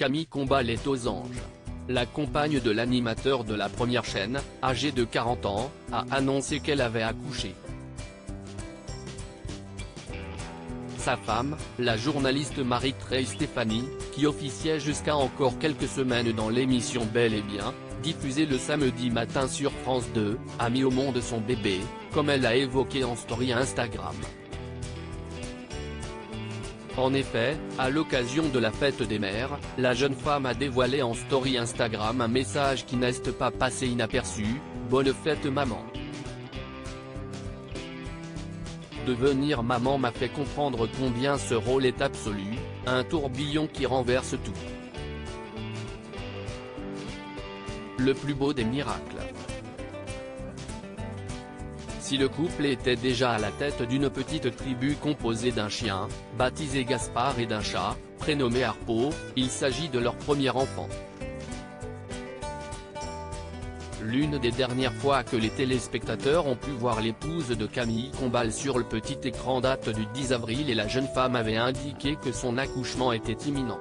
Camille Combal est aux anges. La compagne de l'animateur de la première chaîne, âgée de 40 ans, a annoncé qu'elle avait accouché. Sa femme, la journaliste Marie-Trey Stéphanie, qui officiait jusqu'à encore quelques semaines dans l'émission Bel et Bien, diffusée le samedi matin sur France 2, a mis au monde son bébé, comme elle l'a évoqué en story Instagram. En effet, à l'occasion de la fête des mères, la jeune femme a dévoilé en story Instagram un message qui n'est pas passé inaperçu: « Bonne fête maman. Devenir maman m'a fait comprendre combien ce rôle est absolu, un tourbillon qui renverse tout. Le plus beau des miracles. » Si le couple était déjà à la tête d'une petite tribu composée d'un chien, baptisé Gaspard, et d'un chat, prénommé Harpo, il s'agit de leur premier enfant. L'une des dernières fois que les téléspectateurs ont pu voir l'épouse de Camille Combal sur le petit écran date du 10 avril, et la jeune femme avait indiqué que son accouchement était imminent.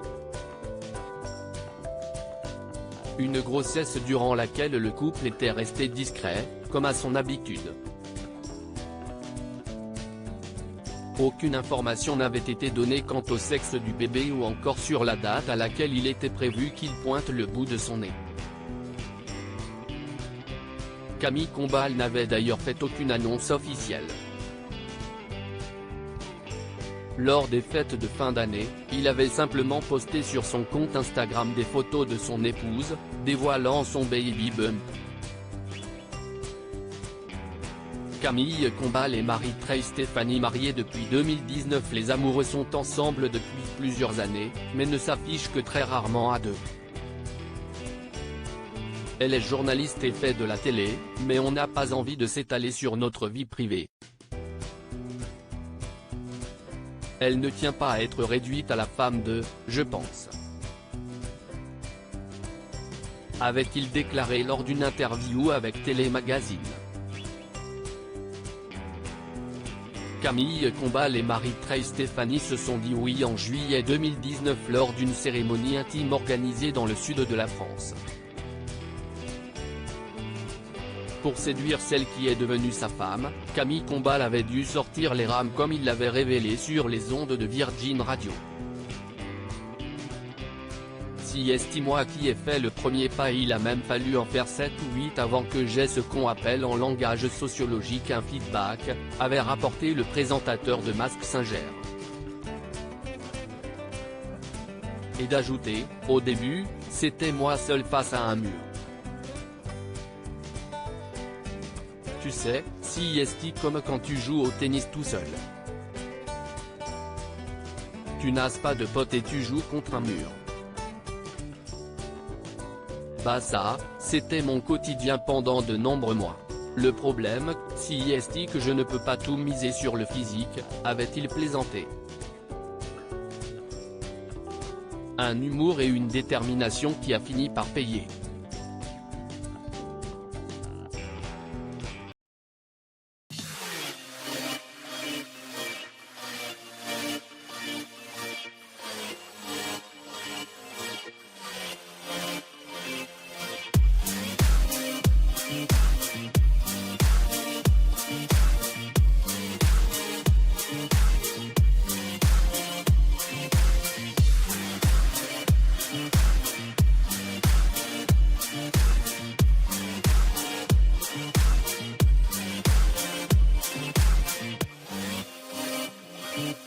Une grossesse durant laquelle le couple était resté discret, comme à son habitude. Aucune information n'avait été donnée quant au sexe du bébé ou encore sur la date à laquelle il était prévu qu'il pointe le bout de son nez. Camille Combal n'avait d'ailleurs fait aucune annonce officielle. Lors des fêtes de fin d'année, il avait simplement posté sur son compte Instagram des photos de son épouse, dévoilant son baby bump. Camille Combal et Marie-Trey Stéphanie, mariés depuis 2019, les amoureux sont ensemble depuis plusieurs années, mais ne s'affichent que très rarement à deux. Elle est journaliste et fait de la télé, mais on n'a pas envie de s'étaler sur notre vie privée. Elle ne tient pas à être réduite à la femme de « je pense », avait-il déclaré lors d'une interview avec Télé Magazine. Camille Combal et Marie-Trey Stéphanie se sont dit oui en juillet 2019 lors d'une cérémonie intime organisée dans le sud de la France. Pour séduire celle qui est devenue sa femme, Camille Combal avait dû sortir les rames comme il l'avait révélé sur les ondes de Virgin Radio. Si estime-moi qui ai fait le premier pas, il a même fallu en faire 7 ou 8 avant que j'aie ce qu'on appelle en langage sociologique un feedback, avait rapporté le présentateur de Mask Singer. Et d'ajouter, au début, c'était moi seul face à un mur. Tu sais, si est comme quand tu joues au tennis tout seul. Tu n'as pas de pote et tu joues contre un mur. Bah ça, c'était mon quotidien pendant de nombreux mois. Le problème, si est que je ne peux pas tout miser sur le physique, avait-il plaisanté. Un humour et une détermination qui a fini par payer. Mm-hmm.